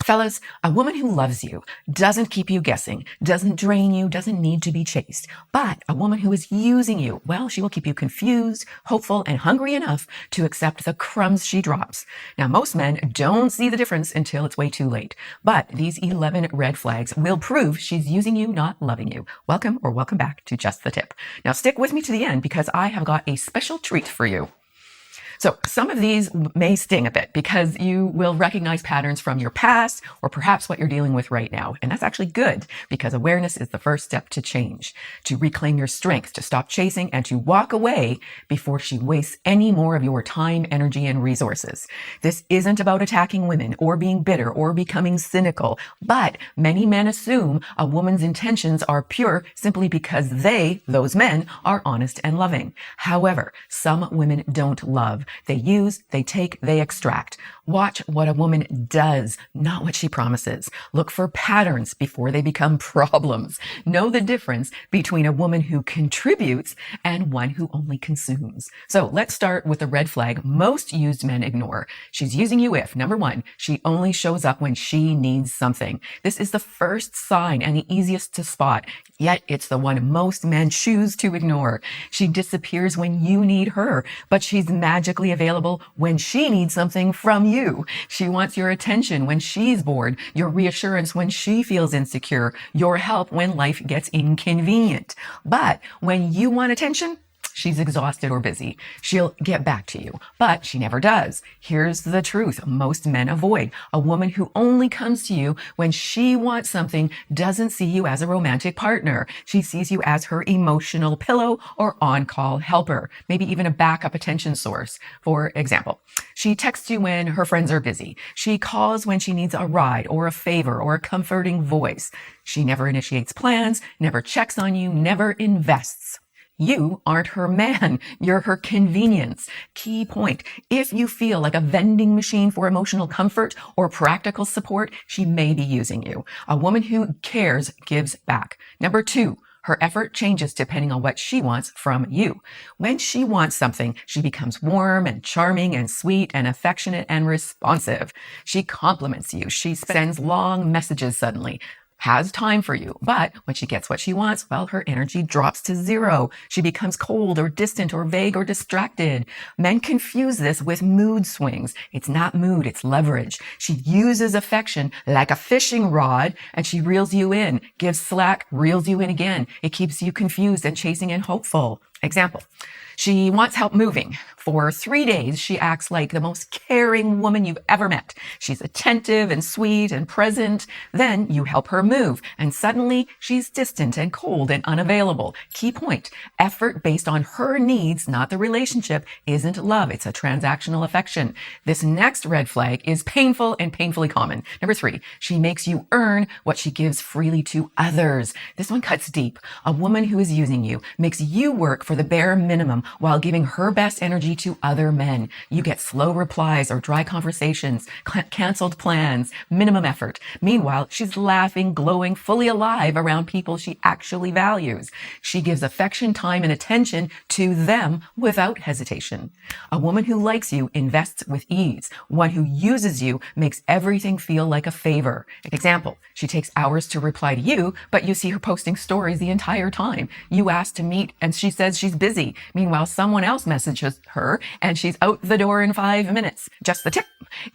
Fellas, a woman who loves you doesn't keep you guessing, doesn't drain you, doesn't need to be chased. But a woman who is using you, well, she will keep you confused, hopeful, and hungry enough to accept the crumbs she drops. Now, most men don't see the difference until it's way too late. But these 11 red flags will prove she's using you, not loving you. Welcome or welcome back to Just the Tip. Now, stick with me to the end because I have got a special treat for you. So some of these may sting a bit because you will recognize patterns from your past or perhaps what you're dealing with right now. And that's actually good because awareness is the first step to change, to reclaim your strength, to stop chasing and to walk away before she wastes any more of your time, energy, and resources. This isn't about attacking women or being bitter or becoming cynical, but many men assume a woman's intentions are pure simply because those men, are honest and loving. However, some women don't love. They use, they take, they extract. Watch what a woman does, not what she promises. Look for patterns before they become problems. Know the difference between a woman who contributes and one who only consumes. So let's start with the red flag most used men ignore. She's using you if, number one, she only shows up when she needs something. This is the first sign and the easiest to spot, yet it's the one most men choose to ignore. She disappears when you need her, but she's magically available when she needs something from you. She wants your attention when she's bored, your reassurance when she feels insecure, your help when life gets inconvenient. But when you want attention, she's exhausted or busy. She'll get back to you, but she never does. Here's the truth most men avoid. A woman who only comes to you when she wants something doesn't see you as a romantic partner. She sees you as her emotional pillow or on-call helper, maybe even a backup attention source. For example, she texts you when her friends are busy. She calls when she needs a ride or a favor or a comforting voice. She never initiates plans, never checks on you, never invests. You aren't her man. You're her convenience. Key point. If you feel like a vending machine for emotional comfort or practical support, she may be using you. A woman who cares gives back. Number two, her effort changes depending on what she wants from you. When she wants something, she becomes warm and charming and sweet and affectionate and responsive. She compliments you. She sends long messages suddenly. Has time for you. But when she gets what she wants, well, her energy drops to zero. She becomes cold or distant or vague or distracted. Men confuse this with mood swings. It's not mood, it's leverage. She uses affection like a fishing rod and she reels you in, gives slack, reels you in again. It keeps you confused and chasing and hopeful. Example. She wants help moving. For 3 days, she acts like the most caring woman you've ever met. She's attentive and sweet and present. Then you help her move, and suddenly she's distant and cold and unavailable. Key point, effort based on her needs, not the relationship, isn't love. It's a transactional affection. This next red flag is painful and painfully common. Number three, she makes you earn what she gives freely to others. This one cuts deep. A woman who is using you makes you work for the bare minimum while giving her best energy to other men. You get slow replies or dry conversations, canceled plans, minimum effort. Meanwhile, she's laughing, glowing, fully alive around people she actually values. She gives affection, time, and attention to them without hesitation. A woman who likes you invests with ease. One who uses you makes everything feel like a favor. Example, she takes hours to reply to you, but you see her posting stories the entire time. You ask to meet and she says she's busy. Meanwhile, someone else messages her and she's out the door in 5 minutes. Just the tip.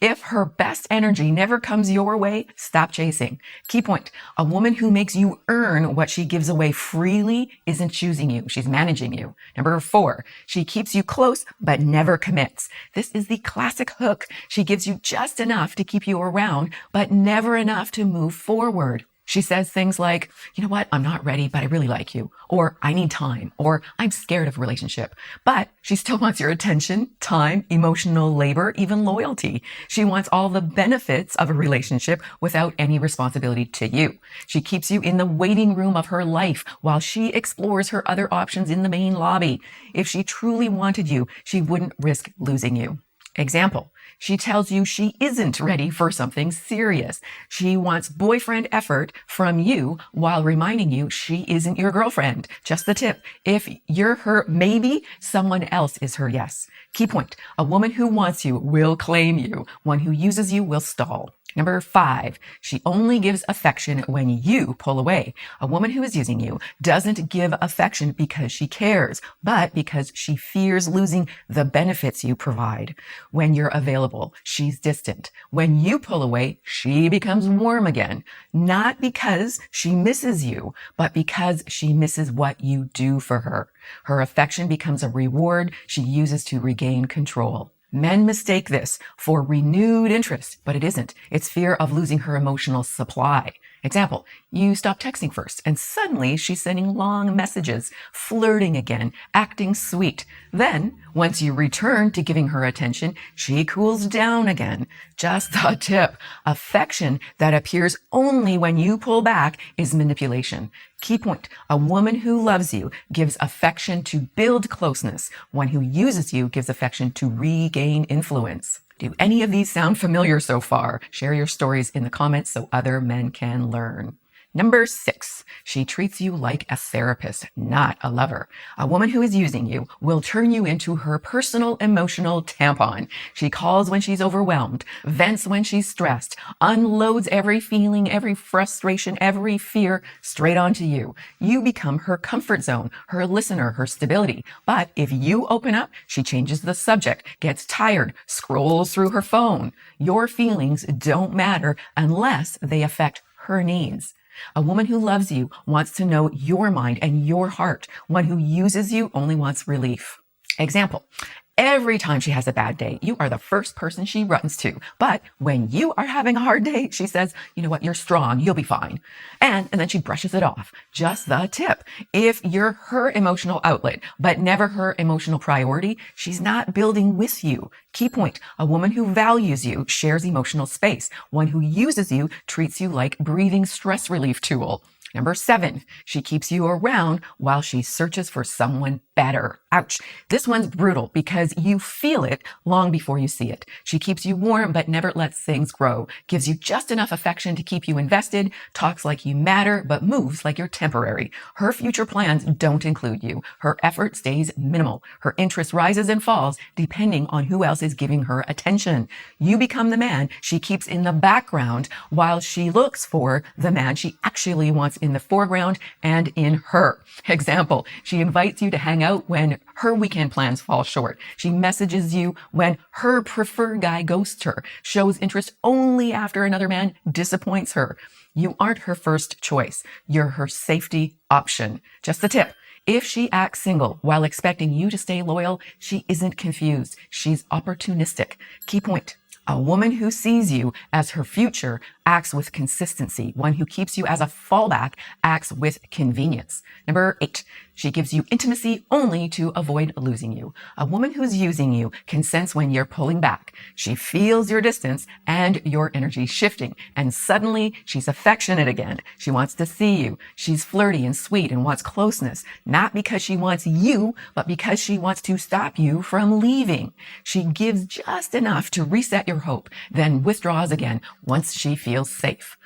If her best energy never comes your way, stop chasing. Key point. A woman who makes you earn what she gives away freely isn't choosing you. She's managing you. Number four, she keeps you close but never commits. This is the classic hook. She gives you just enough to keep you around, but never enough to move forward. She says things like, you know what, I'm not ready, but I really like you. Or I need time. Or I'm scared of a relationship. But she still wants your attention, time, emotional labor, even loyalty. She wants all the benefits of a relationship without any responsibility to you. She keeps you in the waiting room of her life while she explores her other options in the main lobby. If she truly wanted you, she wouldn't risk losing you. Example, she tells you she isn't ready for something serious. She wants boyfriend effort from you while reminding you she isn't your girlfriend. Just the tip. If you're her maybe, someone else is her yes. Key point. A woman who wants you will claim you. One who uses you will stall. Number 5, she only gives affection when you pull away. A woman who is using you doesn't give affection because she cares, but because she fears losing the benefits you provide. When you're available, she's distant. When you pull away, she becomes warm again. Not because she misses you, but because she misses what you do for her. Her affection becomes a reward she uses to regain control. Men mistake this for renewed interest, but it isn't. It's fear of losing her emotional supply. Example, you stop texting first, and suddenly she's sending long messages, flirting again, acting sweet. Then, once you return to giving her attention, she cools down again. Just the tip. Affection that appears only when you pull back is manipulation. Key point, a woman who loves you gives affection to build closeness. One who uses you gives affection to regain influence. Do any of these sound familiar so far? Share your stories in the comments so other men can learn. Number 6, she treats you like a therapist, not a lover. A woman who is using you will turn you into her personal emotional tampon. She calls when she's overwhelmed, vents when she's stressed, unloads every feeling, every frustration, every fear straight onto you. You become her comfort zone, her listener, her stability. But if you open up, she changes the subject, gets tired, scrolls through her phone. Your feelings don't matter unless they affect her needs. A woman who loves you wants to know your mind and your heart. One who uses you only wants relief. Example, every time she has a bad day, you are the first person she runs to. But when you are having a hard day, she says, you know what, you're strong, you'll be fine. And then she brushes it off. Just the tip. If you're her emotional outlet, but never her emotional priority, she's not building with you. Key point, a woman who values you shares emotional space. One who uses you treats you like breathing stress relief tool. Number 7, she keeps you around while she searches for someone better. Ouch. This one's brutal because you feel it long before you see it. She keeps you warm but never lets things grow, gives you just enough affection to keep you invested, talks like you matter but moves like you're temporary. Her future plans don't include you. Her effort stays minimal. Her interest rises and falls depending on who else is giving her attention. You become the man she keeps in the background while she looks for the man she actually wants in the foreground and in her. Example, she invites you to hang out when her weekend plans fall short. She messages you when her preferred guy ghosts her, shows interest only after another man disappoints her. You aren't her first choice. You're her safety option. Just the tip. If she acts single while expecting you to stay loyal, she isn't confused. She's opportunistic. Key point. A woman who sees you as her future acts with consistency. One who keeps you as a fallback acts with convenience. Number 8, she gives you intimacy only to avoid losing you. A woman who's using you can sense when you're pulling back. She feels your distance and your energy shifting, and suddenly she's affectionate again. She wants to see you. She's flirty and sweet and wants closeness, not because she wants you, but because she wants to stop you from leaving. She gives just enough to reset your hope, then withdraws again once she feels safe.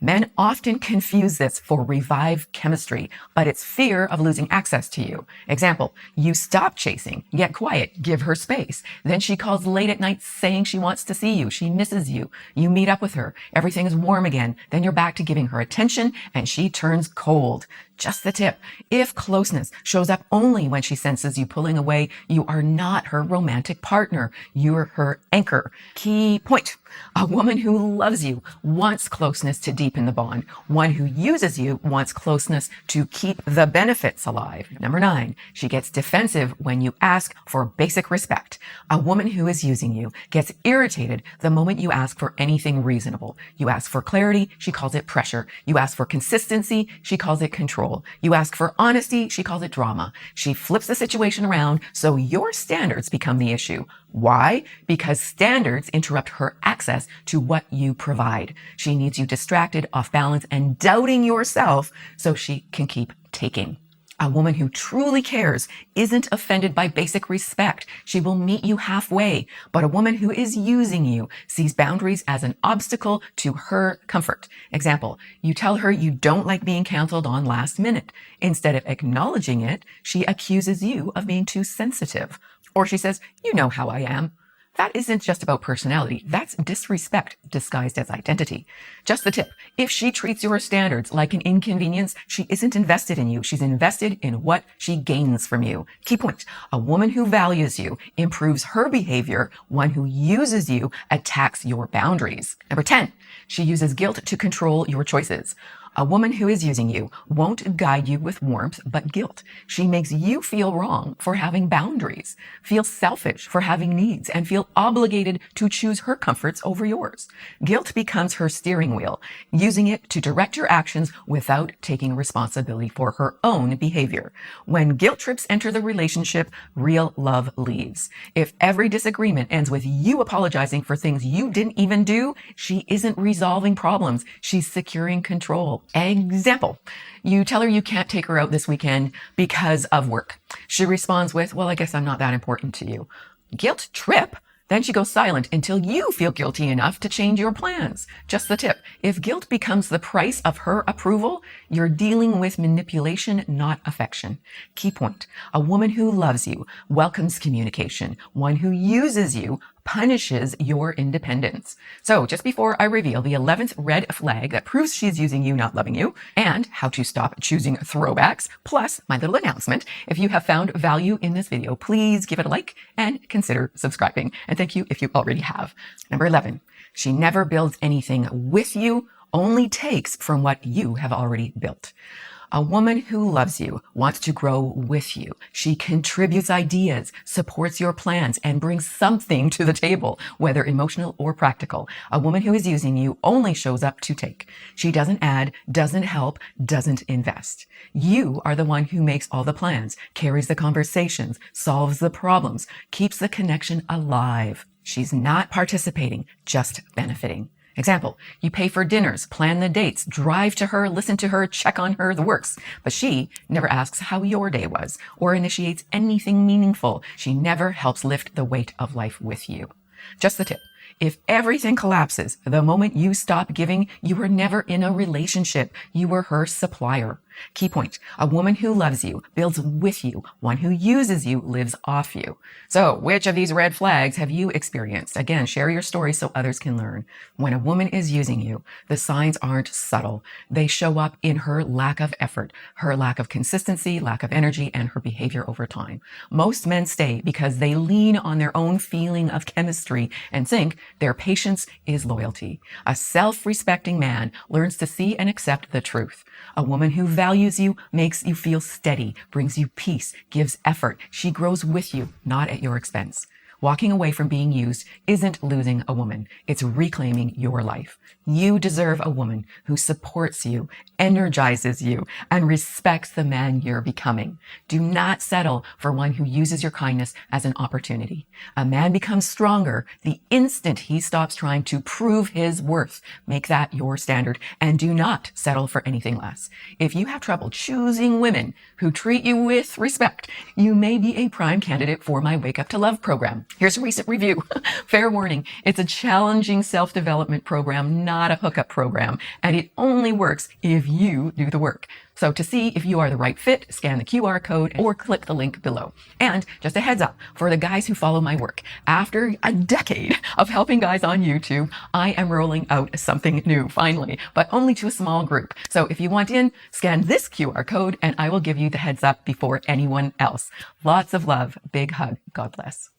Men often confuse this for revived chemistry, but it's fear of losing access to you. Example, you stop chasing, get quiet, give her space. Then she calls late at night saying she wants to see you. She misses you. You meet up with her. Everything is warm again. Then you're back to giving her attention and she turns cold. Just the tip. If closeness shows up only when she senses you pulling away, you are not her romantic partner. You're her anchor. Key point. A woman who loves you wants closeness to deepen the bond. One who uses you wants closeness to keep the benefits alive. Number 9, she gets defensive when you ask for basic respect. A woman who is using you gets irritated the moment you ask for anything reasonable. You ask for clarity, she calls it pressure. You ask for consistency, she calls it control. You ask for honesty, she calls it drama. She flips the situation around so your standards become the issue. Why? Because standards interrupt her access to what you provide. She needs you distracted, off balance, and doubting yourself so she can keep taking. A woman who truly cares isn't offended by basic respect. She will meet you halfway. But a woman who is using you sees boundaries as an obstacle to her comfort. Example, you tell her you don't like being canceled on last minute. Instead of acknowledging it, she accuses you of being too sensitive. Or she says, you know how I am. That isn't just about personality. That's disrespect disguised as identity. Just the tip. If she treats your standards like an inconvenience, she isn't invested in you. She's invested in what she gains from you. Key point. A woman who values you improves her behavior. One who uses you attacks your boundaries. Number 10. She uses guilt to control your choices. A woman who is using you won't guide you with warmth, but guilt. She makes you feel wrong for having boundaries, feel selfish for having needs, and feel obligated to choose her comforts over yours. Guilt becomes her steering wheel, using it to direct your actions without taking responsibility for her own behavior. When guilt trips enter the relationship, real love leaves. If every disagreement ends with you apologizing for things you didn't even do, she isn't resolving problems. She's securing control. Example, you tell her you can't take her out this weekend because of work. She responds with, well, I guess I'm not that important to you. Guilt trip. Then she goes silent until you feel guilty enough to change your plans. Just the tip. If guilt becomes the price of her approval, you're dealing with manipulation, not affection. Key point. A woman who loves you welcomes communication. One who uses you punishes your independence. So just before I reveal the 11th red flag that proves she's using you, not loving you, and how to stop choosing throwbacks, plus my little announcement, if you have found value in this video, please give it a like and consider subscribing. And thank you if you already have. Number 11, she never builds anything with you, only takes from what you have already built. A woman who loves you wants to grow with you. She contributes ideas, supports your plans, and brings something to the table, whether emotional or practical. A woman who is using you only shows up to take. She doesn't add, doesn't help, doesn't invest. You are the one who makes all the plans, carries the conversations, solves the problems, keeps the connection alive. She's not participating, just benefiting. Example, you pay for dinners, plan the dates, drive to her, listen to her, check on her, the works. But she never asks how your day was or initiates anything meaningful. She never helps lift the weight of life with you. Just the tip. If everything collapses the moment you stop giving, you were never in a relationship. You were her supplier. Key point. A woman who loves you builds with you. One who uses you lives off you. So which of these red flags have you experienced? Again, share your story so others can learn. When a woman is using you, the signs aren't subtle. They show up in her lack of effort, her lack of consistency, lack of energy, and her behavior over time. Most men stay because they lean on their own feeling of chemistry and think their patience is loyalty. A self-respecting man learns to see and accept the truth. A woman who values you makes you feel steady, brings you peace, gives effort. She grows with you, not at your expense. Walking away from being used isn't losing a woman. It's reclaiming your life. You deserve a woman who supports you, energizes you, and respects the man you're becoming. Do not settle for one who uses your kindness as an opportunity. A man becomes stronger the instant he stops trying to prove his worth. Make that your standard and do not settle for anything less. If you have trouble choosing women who treat you with respect, you may be a prime candidate for my Wake Up to Love program. Here's a recent review. Fair warning, it's a challenging self-development program, not a hookup program, and it only works if you do the work. So to see if you are the right fit, scan the QR code or click the link below. And just a heads up for the guys who follow my work. After a decade of helping guys on YouTube, I am rolling out something new finally, but only to a small group. So if you want in, scan this QR code and I will give you the heads up before anyone else. Lots of love. Big hug. God bless.